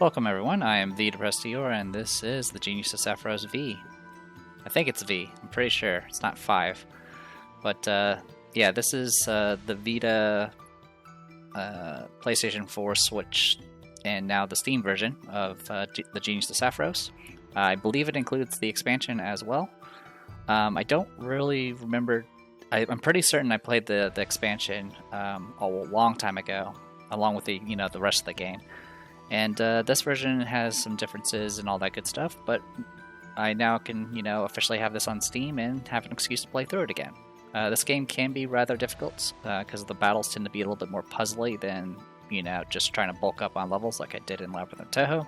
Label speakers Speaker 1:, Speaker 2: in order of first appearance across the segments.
Speaker 1: Welcome everyone, I am the Depressed Eeyore, and this is the Genius of Sappheiros V. I think it's V, I'm pretty sure, it's not 5. But yeah, this is the Vita, PlayStation 4, Switch, and now the Steam version of the Genius of Sappheiros. I believe it includes the expansion as well. I don't really remember, I'm pretty certain I played the expansion a long time ago, along with the rest of the game. And this version has some differences and all that good stuff, but I now can, officially have this on Steam and have an excuse to play through it again. This game can be rather difficult, because the battles tend to be a little bit more puzzly than, just trying to bulk up on levels like I did in Labyrinth of Toho.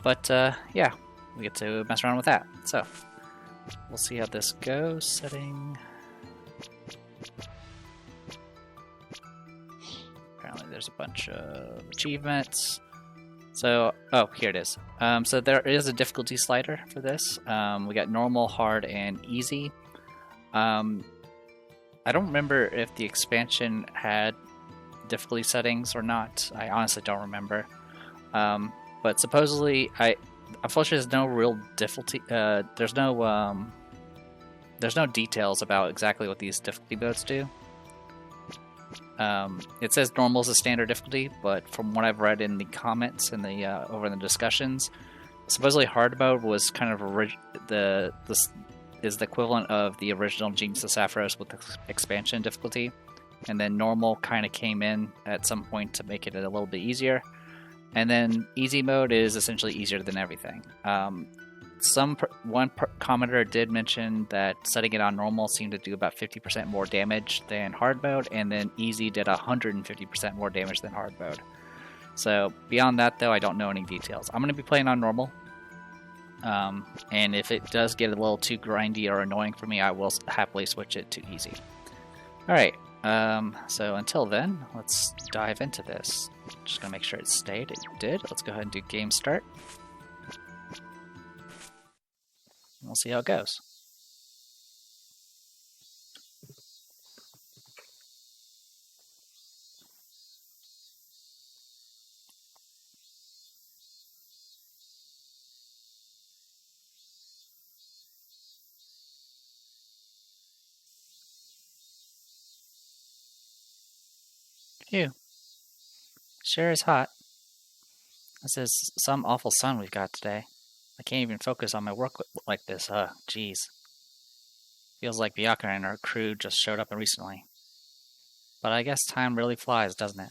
Speaker 1: But, yeah, we get to mess around with that. So, we'll see how this goes. Setting... Apparently there's a bunch of achievements. So, oh, here it is. So there is a difficulty slider for this. We got normal, hard, and easy. I don't remember if the expansion had difficulty settings or not. I honestly don't remember. But supposedly, unfortunately, there's no real difficulty. There's no details about exactly what these difficulty modes do. It says normal is a standard difficulty, but from what I've read in the comments and the over in the discussions, supposedly hard mode was kind of is the equivalent of the original Genius of Sappheiros with the expansion difficulty, and then normal kind of came in at some point to make it a little bit easier, and then easy mode is essentially easier than everything. One commenter did mention that setting it on normal seemed to do about 50% more damage than hard mode, and then easy did 150% more damage than hard mode. So beyond that, though, I don't know any details. I'm going to be playing on normal, and if it does get a little too grindy or annoying for me, I will happily switch it to easy. Alright, so until then, let's dive into this. Just going to make sure it stayed. It did. Let's go ahead and do game start. We'll see how it goes. Phew. Sure is hot. This is some awful sun we've got today. I can't even focus on my work like this, jeez. Feels like Byakuren and our crew just showed up recently. But I guess time really flies, doesn't it?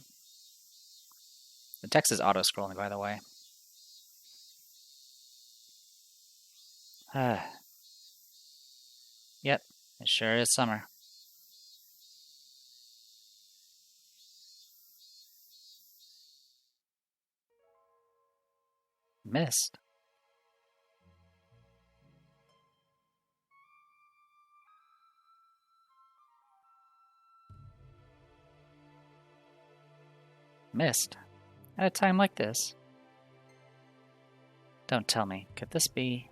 Speaker 1: The text is auto-scrolling, by the way. Yep, it sure is summer. Mist. Mist. At a time like this? Don't tell me. Could this be...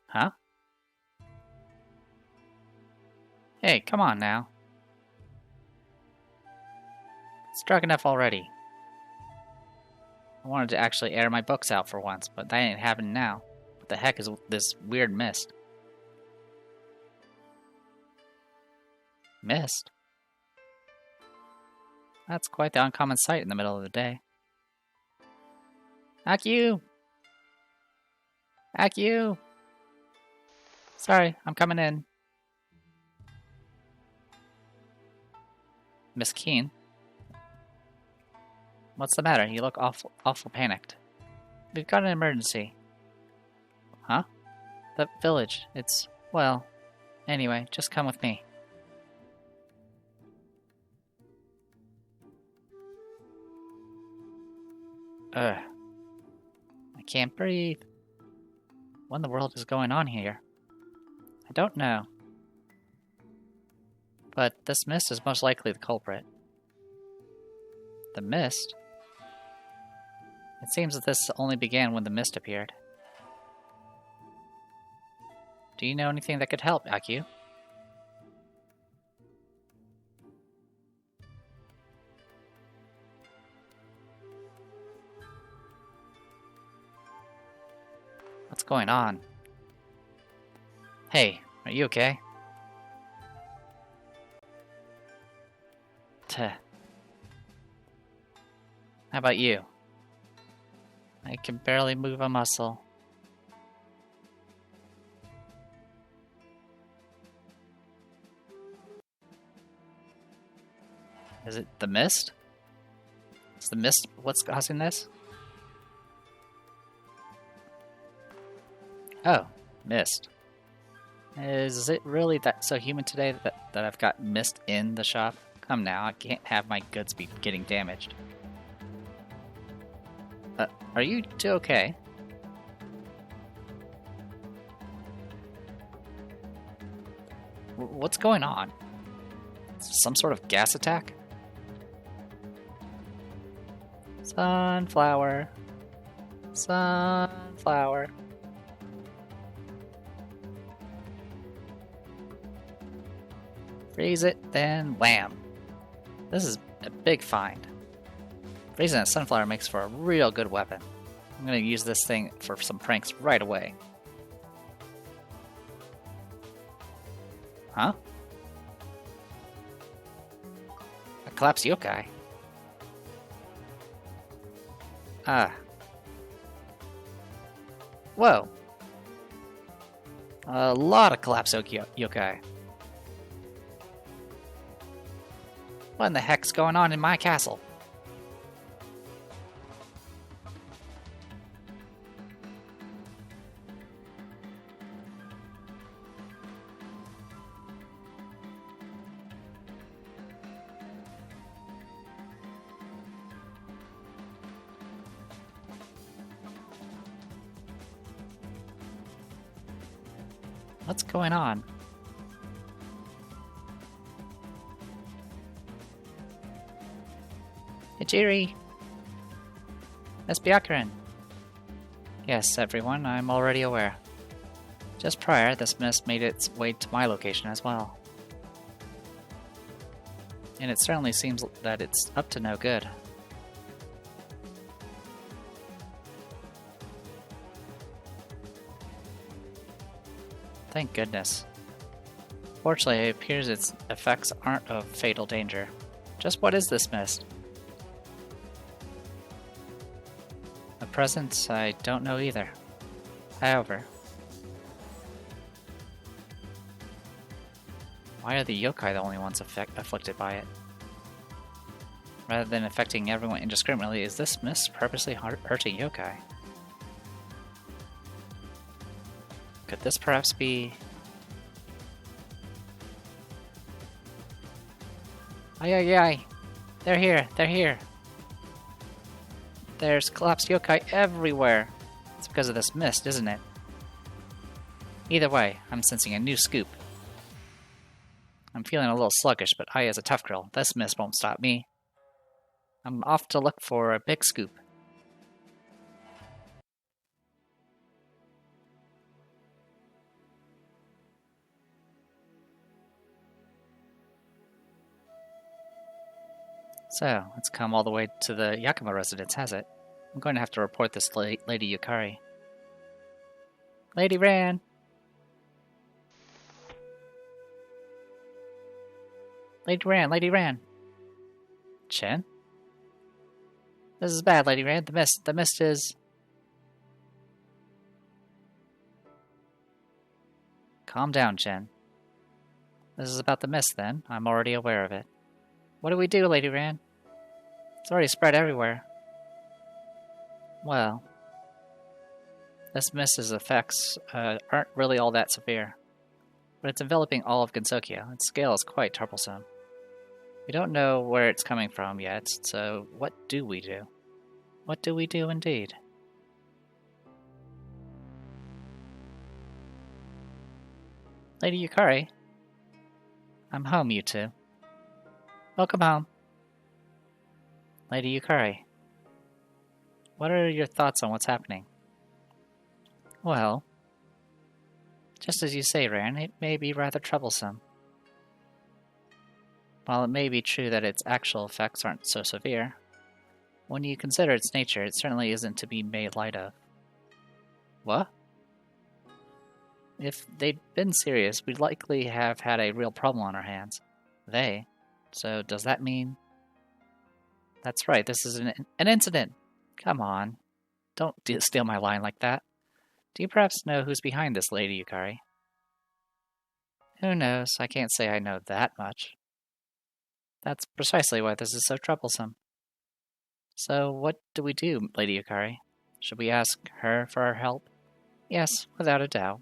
Speaker 1: Huh? Hey, come on now. It's dark enough already. I wanted to actually air my books out for once, but that ain't happening now. What the heck is this weird mist? Mist? That's quite the uncommon sight in the middle of the day. Akio! Akio! Sorry, I'm coming in. Miss Keen? What's the matter? You look awful panicked. We've got an emergency. Huh? The village. It's... well... Anyway, just come with me. Ugh. I can't breathe. What in the world is going on here? I don't know. But this mist is most likely the culprit. The mist? It seems that this only began when the mist appeared. Do you know anything that could help, Aku? What's going on? Hey, are you okay? Tuh. How about you? I can barely move a muscle. Is it the mist? Is the mist what's causing this? Oh, mist. Is it really that so humid today that I've got mist in the shop? Come now, I can't have my goods be getting damaged. Are you two okay? What's going on? Some sort of gas attack? Sunflower. Sunflower. Freeze it, then wham. This is a big find. Freezing a sunflower makes for a real good weapon. I'm gonna use this thing for some pranks right away. Huh? A collapsed yokai. Ah. Whoa. A lot of collapsed yokai. What in the heck's going on in my castle? What's going on? Hijiri! Miss Byakuren! Yes, everyone, I'm already aware. Just prior, this mist made its way to my location as well. And it certainly seems that it's up to no good. Thank goodness. Fortunately, it appears its effects aren't of fatal danger. Just what is this mist? At present, I don't know either. However, why are the yokai the only ones afflicted by it? Rather than affecting everyone indiscriminately, is this mist purposely hurting yokai? Could this perhaps be... Ay ay ay! They're here! They're here! There's collapsed yokai everywhere! It's because of this mist, isn't it? Either way, I'm sensing a new scoop. I'm feeling a little sluggish, but I, as a tough girl, this mist won't stop me. I'm off to look for a big scoop. So, it's come all the way to the Yakima residence, has it? I'm going to have to report this Lady Yukari. Lady Ran! Lady Ran, Lady Ran! Chen? This is bad, Lady Ran. The mist is... Calm down, Chen. This is about the mist, then. I'm already aware of it. What do we do, Lady Ran? It's already spread everywhere. Well, this mist's effects aren't really all that severe, but it's enveloping all of Gensokyo. Its scale is quite troublesome. We don't know where it's coming from yet, so what do we do? What do we do indeed? Lady Yukari? I'm home, you two. Welcome home. Lady Yukari, what are your thoughts on what's happening? Well, Just as you say, Ran, it may be rather troublesome. While it may be true that its actual effects aren't so severe, when you consider its nature, it certainly isn't to be made light of. What? If they'd been serious, we'd likely have had a real problem on our hands. They? So does that mean... That's right, this is an incident! Come on. Don't steal my line like that. Do you perhaps know who's behind this, Lady Yukari? Who knows? I can't say I know that much. That's precisely why this is so troublesome. So what do we do, Lady Yukari? Should we ask her for our help? Yes, without a doubt.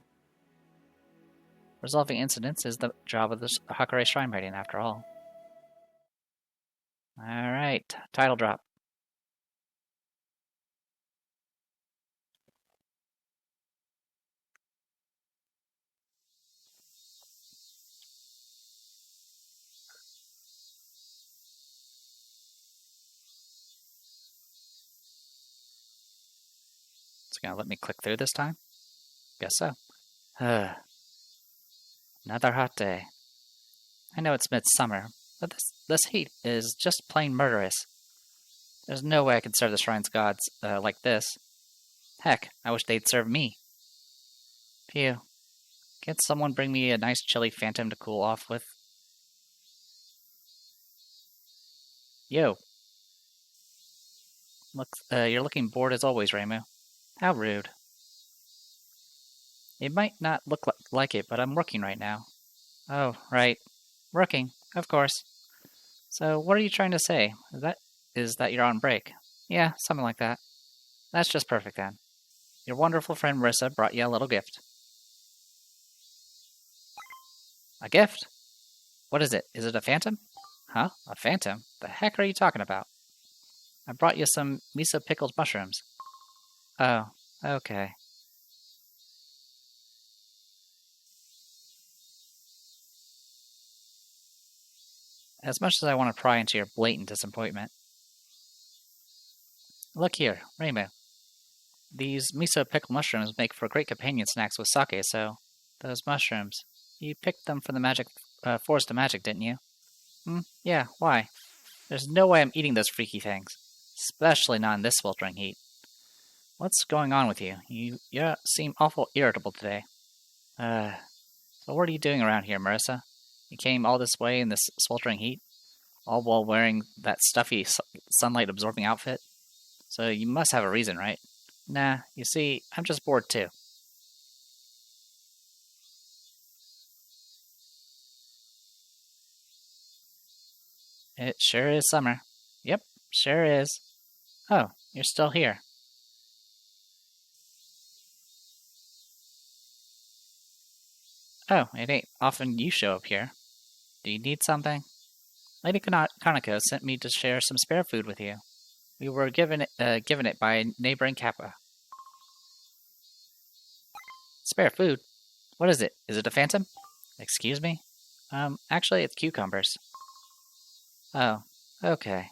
Speaker 1: Resolving incidents is the job of the Hakare Shrine Maiden, after all. Alright, title drop. It's gonna let me click through this time? Guess so. Another hot day. I know it's midsummer, but this heat is just plain murderous. There's no way I can serve the shrine's gods like this. Heck, I wish they'd serve me. Phew. Can't someone bring me a nice chilly phantom to cool off with? Yo. You're looking bored as always, Reimu. How rude. It might not look like it, but I'm working right now. Oh, right. Working, of course. So, what are you trying to say? Is that you're on break? Yeah, something like that. That's just perfect then. Your wonderful friend Marissa brought you a little gift. A gift? What is it? Is it a phantom? Huh? A phantom? The heck are you talking about? I brought you some miso pickled mushrooms. Oh, okay. As much as I want to pry into your blatant disappointment. Look here, Reimu. These miso pickled mushrooms make for great companion snacks with sake, so... Those mushrooms. You picked them from the Forest of Magic, didn't you? Yeah, why? There's no way I'm eating those freaky things. Especially not in this sweltering heat. What's going on with you? You seem awful irritable today. So what are you doing around here, Marissa? You came all this way in this sweltering heat? All while wearing that stuffy, sunlight-absorbing outfit? So you must have a reason, right? Nah, you see, I'm just bored too. It sure is summer. Yep, sure is. Oh, you're still here. Oh, it ain't often you show up here. Do you need something? Lady Kanako sent me to share some spare food with you. We were given it by a neighboring kappa. Spare food? What is it? Is it a phantom? Excuse me? Actually, it's cucumbers. Oh, okay.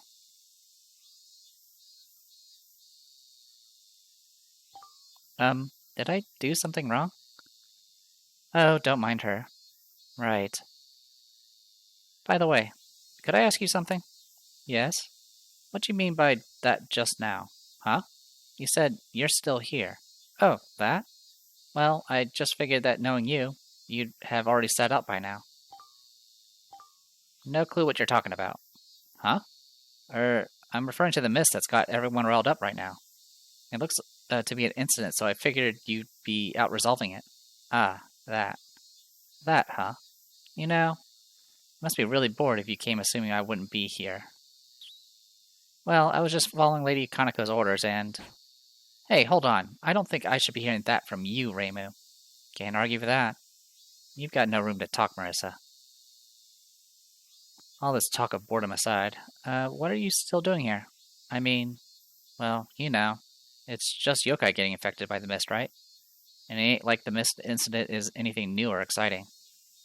Speaker 1: Did I do something wrong? Oh, don't mind her. Right. By the way, could I ask you something? Yes? What do you mean by that just now? Huh? You said you're still here. Oh, that? Well, I just figured that knowing you, you'd have already set up by now. No clue what you're talking about. Huh? I'm referring to the mist that's got everyone riled up right now. It looks to be an incident, so I figured you'd be out resolving it. Ah, that. That, huh? You know, must be really bored if you came assuming I wouldn't be here. Well, I was just following Lady Kanako's orders and... Hey, hold on. I don't think I should be hearing that from you, Reimu. Can't argue with that. You've got no room to talk, Marissa. All this talk of boredom aside, what are you still doing here? I mean, well, you know, it's just yokai getting infected by the mist, right? And it ain't like the mist incident is anything new or exciting.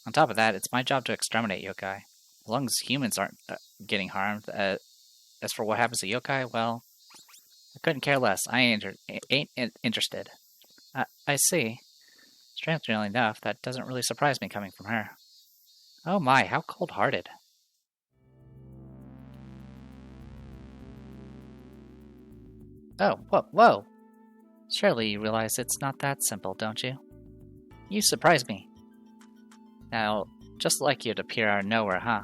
Speaker 1: On top of that, it's my job to exterminate yokai. As long as humans aren't getting harmed. As for what happens to yokai, well, I couldn't care less. I ain't interested. I see. Strangely enough, that doesn't really surprise me coming from her. Oh my, how cold-hearted. Oh, whoa! Surely you realize it's not that simple, don't you? You surprise me. Now, just like you'd appear out of nowhere, huh?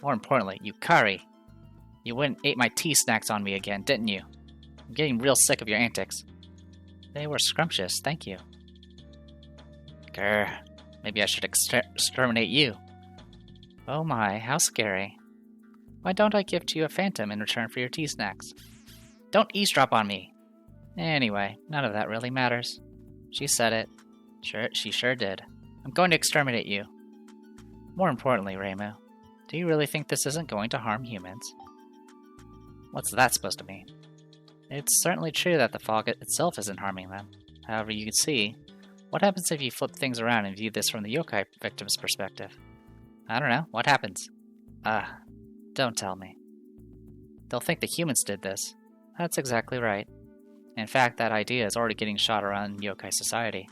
Speaker 1: More importantly, Yukari. You went and ate my tea snacks on me again, didn't you? I'm getting real sick of your antics. They were scrumptious, thank you. Grr, maybe I should exterminate you. Oh my, how scary. Why don't I gift you a phantom in return for your tea snacks? Don't eavesdrop on me! Anyway, none of that really matters. She said it. She sure did. I'm going to exterminate you. More importantly, Reimu, do you really think this isn't going to harm humans? What's that supposed to mean? It's certainly true that the fog itself isn't harming them. However, you can see, what happens if you flip things around and view this from the yokai victim's perspective? I don't know, what happens? Don't tell me. They'll think the humans did this. That's exactly right. In fact, that idea is already getting shot around yokai society.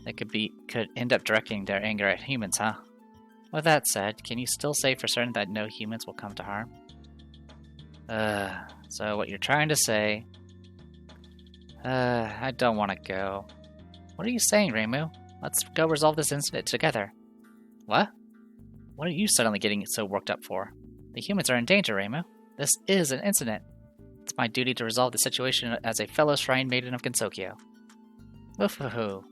Speaker 1: They could end up directing their anger at humans, huh? With that said, can you still say for certain that no humans will come to harm? So what you're trying to say... I don't want to go. What are you saying, Reimu? Let's go resolve this incident together. What? What are you suddenly getting so worked up for? The humans are in danger, Reimu. This is an incident. It's my duty to resolve the situation as a fellow Shrine Maiden of Gensokyo. Oof-hoo-hoo.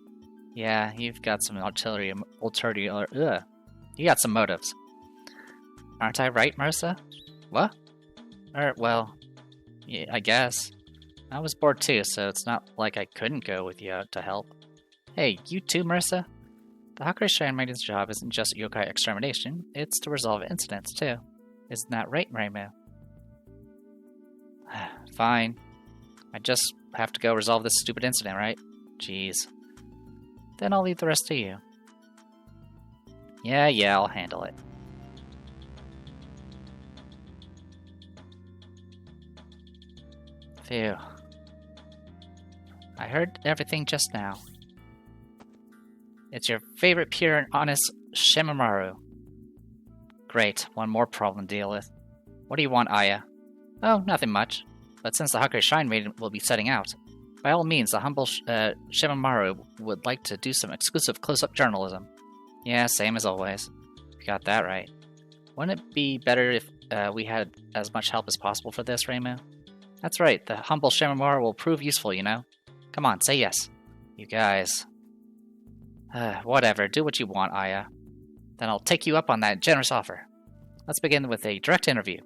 Speaker 1: Yeah, you've got some you got some motives. Aren't I right, Marissa? What? Well, yeah, I guess. I was bored too, so it's not like I couldn't go with you to help. Hey, you too, Marissa? The Hakure Shrine Maiden's job isn't just yokai extermination, it's to resolve incidents too. Isn't that right, Reimu? Fine. I just have to go resolve this stupid incident, right? Jeez. Then I'll leave the rest to you. Yeah, I'll handle it. Phew. I heard everything just now. It's your favorite pure and honest Shimamaru. Great, one more problem to deal with. What do you want, Aya? Oh, nothing much. But since the Hakure Shrine Maiden will be setting out, by all means, the humble Shimamaru would like to do some exclusive close-up journalism. Yeah, same as always. You got that right. Wouldn't it be better if we had as much help as possible for this, Reimu? That's right, the humble Shimamaru will prove useful, you know? Come on, say yes. You guys. Whatever, do what you want, Aya. Then I'll take you up on that generous offer. Let's begin with a direct interview.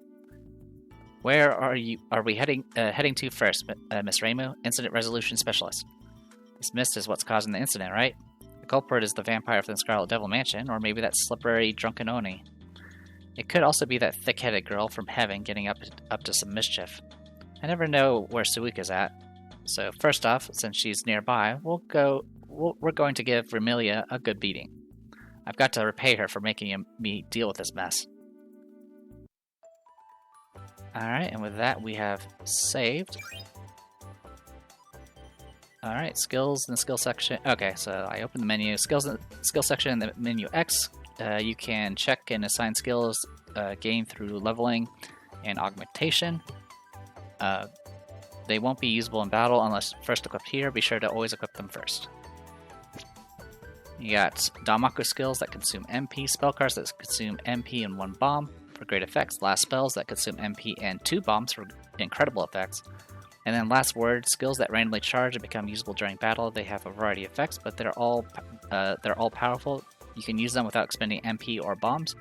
Speaker 1: Where are we heading to first, Miss Reimu, Incident Resolution Specialist? This mist is what's causing the incident, right? The culprit is the vampire from the Scarlet Devil Mansion, or maybe that slippery drunken Oni. It could also be that thick-headed girl from heaven getting up to some mischief. I never know where Suika's at. So first off, since she's nearby, we're going to give Remilia a good beating. I've got to repay her for making me deal with this mess. Alright, and with that we have saved. Alright, skills in the skill section. Okay, so I open the menu. Skills in the skill section in the menu X. You can check and assign skills gained through leveling and augmentation. They won't be usable in battle unless first equipped here. Be sure to always equip them first. You got Damaku skills that consume MP, spell cards that consume MP and 1 bomb for great effects, last spells that consume MP and 2 bombs for incredible effects, and then last word skills that randomly charge and become usable during battle. They have a variety of effects, but they're all powerful. You can use them without expending MP or bombs.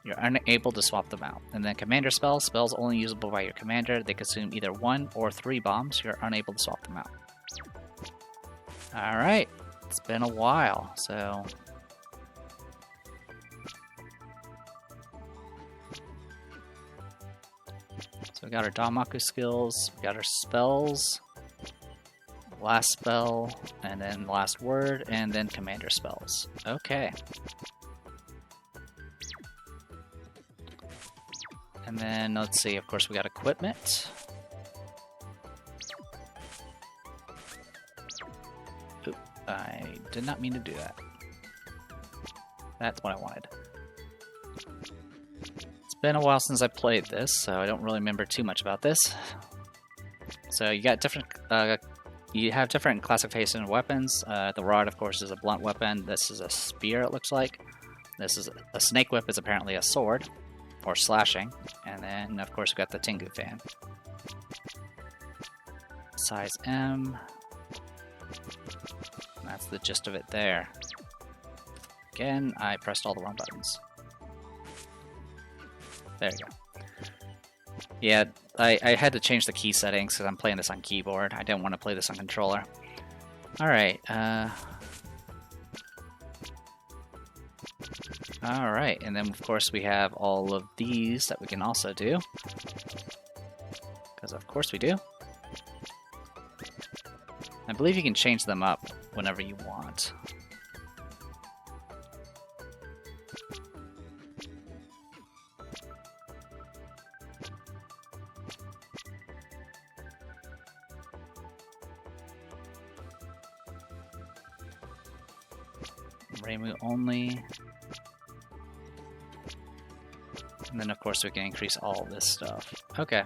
Speaker 1: You're unable to swap them out. And then commander spells only usable by your commander. They consume either 1 or 3 bombs. You're unable to swap them out. Alright, it's been a while, so... So we got our Damaku skills, we got our spells, last spell, and then last word, and then commander spells. Okay. And then, let's see, of course we got equipment. I did not mean to do that. That's what I wanted. It's been a while since I played this, so I don't really remember too much about this. So you got different, you have different classification of weapons. The rod, of course, is a blunt weapon. This is a spear, it looks like. This is a snake whip is apparently a sword, or slashing. And then, of course, we got the Tengu fan. Size M. That's the gist of it there. Again, I pressed all the wrong buttons. There you go. Yeah, I had to change the key settings because I'm playing this on keyboard. I didn't want to play this on controller. Alright, Alright, and then of course we have all of these that we can also do. Because of course we do. I believe you can change them up whenever you want. Reimu only. And then of course we can increase all of this stuff. Okay.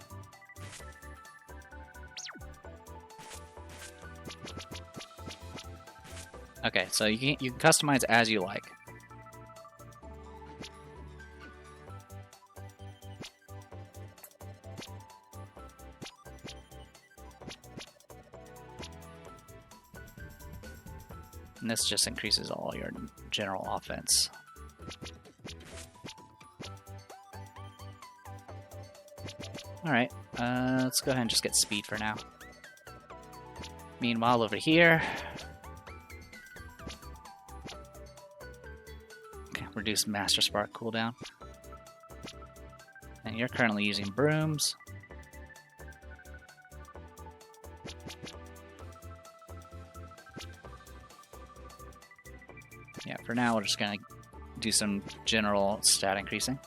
Speaker 1: Okay, so you can customize as you like. And this just increases all your general offense. Alright, let's go ahead and just get speed for now. Meanwhile, over here... Okay, reduce Master Spark cooldown. And you're currently using brooms. Yeah, for now we're just gonna do some general stat increasing.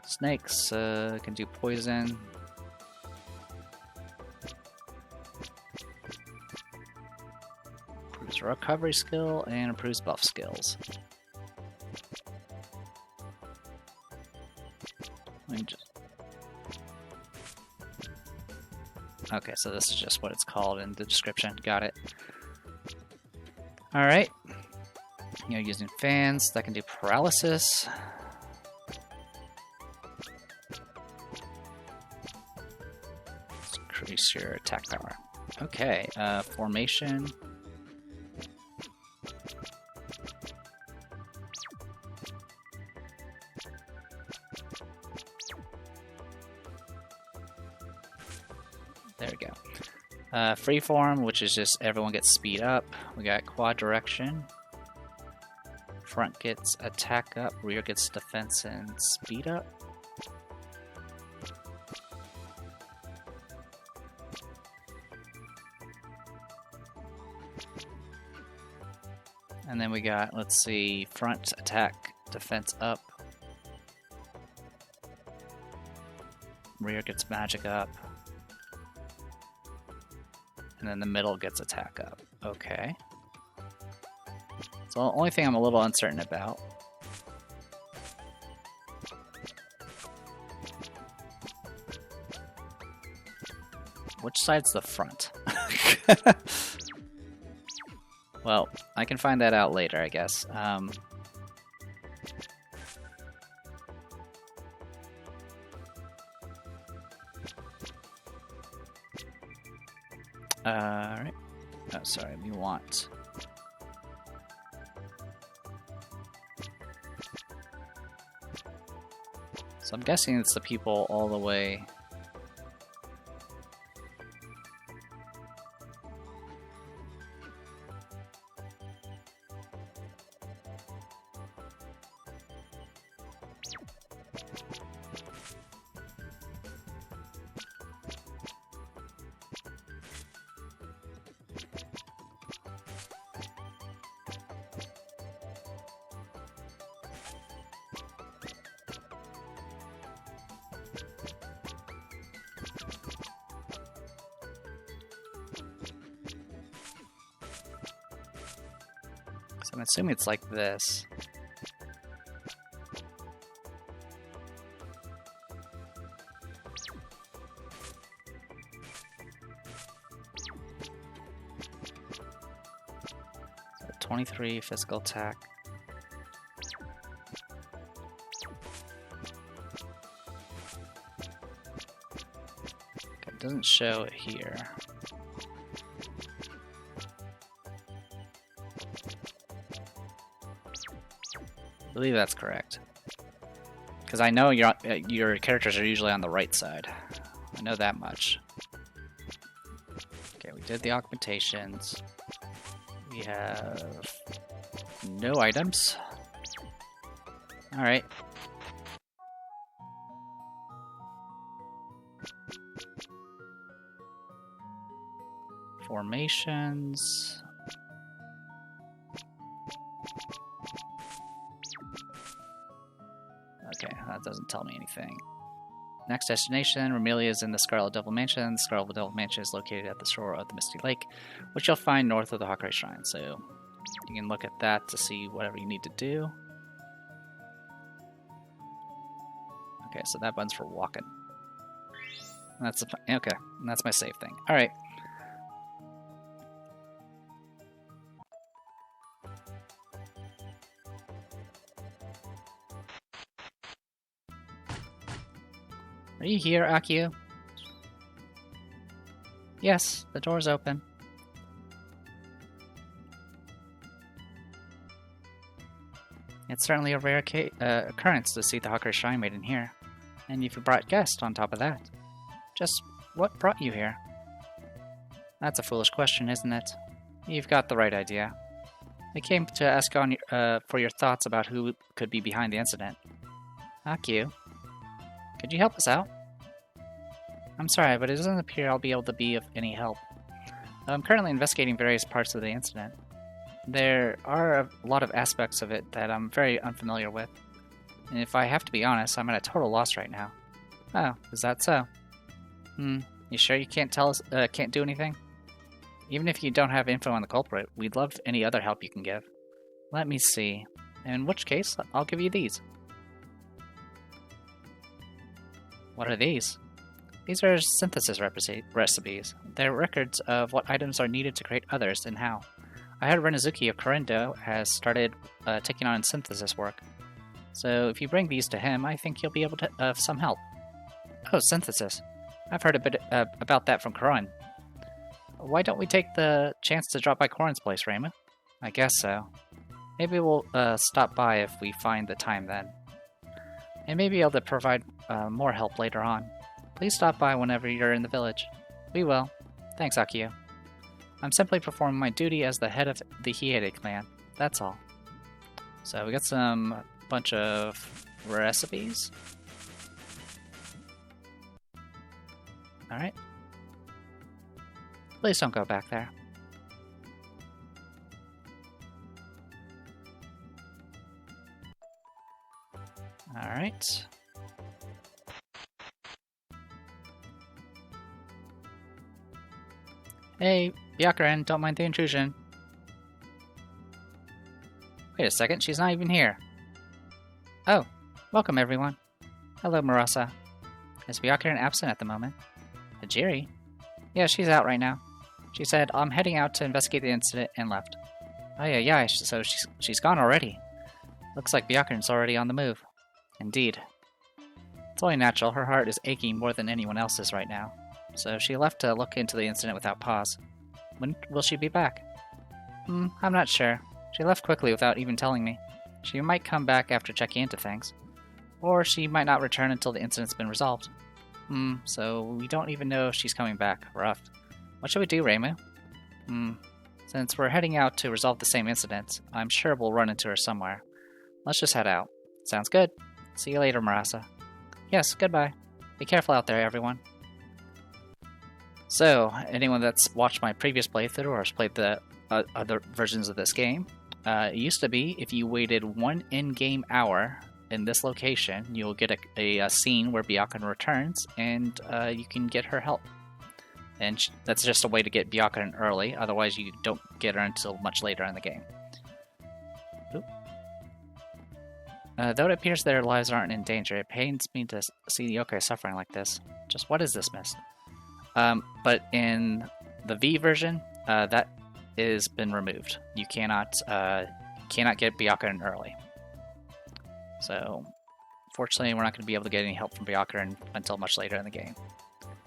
Speaker 1: Snakes can do poison. Improves recovery skill and improves buff skills. Okay, so this is just what it's called in the description. Got it. Alright. You're using fans that can do paralysis. Let's increase your attack power. Okay, formation. There we go. Freeform, which is just everyone gets speed up. We got quad direction. Front gets attack up, rear gets defense and speed up. And then we got, let's see, front attack, defense up. Rear gets magic up. And then the middle gets attack up. Okay. So the only thing I'm a little uncertain about. Which side's the front? Well, I can find that out later, I guess. Alright. Oh, sorry, we want... So I'm guessing it's the people all the way... So I'm assuming it's like this. So 23 physical attack. Okay, it doesn't show it here. I believe that's correct. Because I know your characters are usually on the right side. I know that much. Okay, we did the augmentations. We have no items. Alright. Formations. Okay, that doesn't tell me anything. Next destination, Romelia is in the Scarlet Devil Mansion. The Scarlet Devil Mansion is located at the shore of the Misty Lake, which you'll find north of the Hakurei Shrine. So you can look at that to see whatever you need to do. Okay, so that button's for walking. That's okay. That's my save thing. All right. Are you here, Akio? Yes, the door's open. It's certainly a rare occurrence to see the Hakurei Shrine Maiden here. And you've brought guests on top of that. Just what brought you here? That's a foolish question, isn't it? You've got the right idea. I came to ask for your thoughts about who could be behind the incident. Akio, could you help us out? I'm sorry, but it doesn't appear I'll be able to be of any help. I'm currently investigating various parts of the incident. There are a lot of aspects of it that I'm very unfamiliar with. And if I have to be honest, I'm at a total loss right now. Oh, is that so? You sure you can't tell us, can't do anything? Even if you don't have info on the culprit, we'd love any other help you can give. Let me see. In which case, I'll give you these. What are these? These are synthesis recipes. They're records of what items are needed to create others and how. I heard Renazuki of Korendo has started taking on synthesis work. So if you bring these to him, I think you'll be able to have some help. Oh, synthesis. I've heard a bit about that from Korin. Why don't we take the chance to drop by Korin's place, Reimu? I guess so. Maybe we'll stop by if we find the time then. And maybe able to provide more help later on. Please stop by whenever you're in the village. We will. Thanks, Akio. I'm simply performing my duty as the head of the Hiede clan. That's all. So we got some bunch of recipes. Alright. Please don't go back there. Alright. Hey, Byakuren, don't mind the intrusion. Wait a second, she's not even here. Oh, welcome everyone. Hello, Murasa. Is Byakuren absent at the moment? Hajiri? Yeah, she's out right now. She said, I'm heading out to investigate the incident and left. Oh yeah, so she's gone already. Looks like Byakuren's already on the move. Indeed. It's only natural, her heart is aching more than anyone else's right now. So she left to look into the incident without pause. When will she be back? I'm not sure. She left quickly without even telling me. She might come back after checking into things. Or she might not return until the incident's been resolved. So we don't even know if she's coming back. Rough. What should we do, Reimu? Since we're heading out to resolve the same incident, I'm sure we'll run into her somewhere. Let's just head out. Sounds good. See you later, Murasa. Yes, goodbye. Be careful out there, everyone. So, anyone that's watched my previous playthrough or has played the other versions of this game, it used to be if you waited 1 in-game hour in this location, you'll get a scene where Byakuren returns, and you can get her help. And that's just a way to get Byakuren early, otherwise you don't get her until much later in the game. Though it appears their lives aren't in danger, it pains me to see the yokai suffering like this. Just what is this mist? But in the V version, that has been removed. You cannot get Byakuren early. So, fortunately, we're not going to be able to get any help from Byakuren until much later in the game.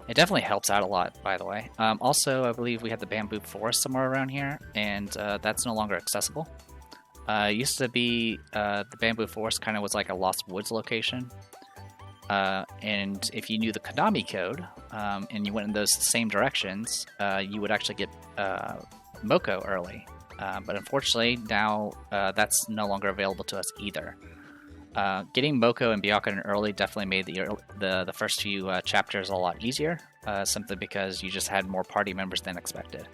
Speaker 1: It definitely helps out a lot, by the way. Also, I believe we had the bamboo forest somewhere around here, and that's no longer accessible. It used to be the bamboo forest kind of was like a Lost Woods location. And if you knew the Konami code, and you went in those same directions, you would actually get Mokou early. But unfortunately, now that's no longer available to us either. Getting Mokou and Byakuren early definitely made the first few chapters a lot easier, simply because you just had more party members than expected.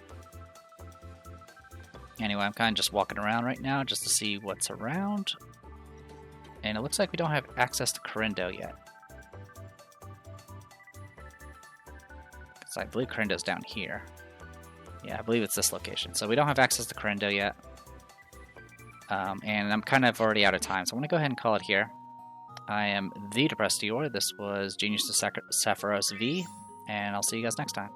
Speaker 1: Anyway, I'm kind of just walking around right now just to see what's around. And it looks like we don't have access to Korindo yet. So I believe Korindo's down here. Yeah, I believe it's this location. So we don't have access to Korindo yet. And I'm kind of already out of time, so I'm going to go ahead and call it here. I am the Depressed Dior. This was Genius to Sappheiros V, and I'll see you guys next time.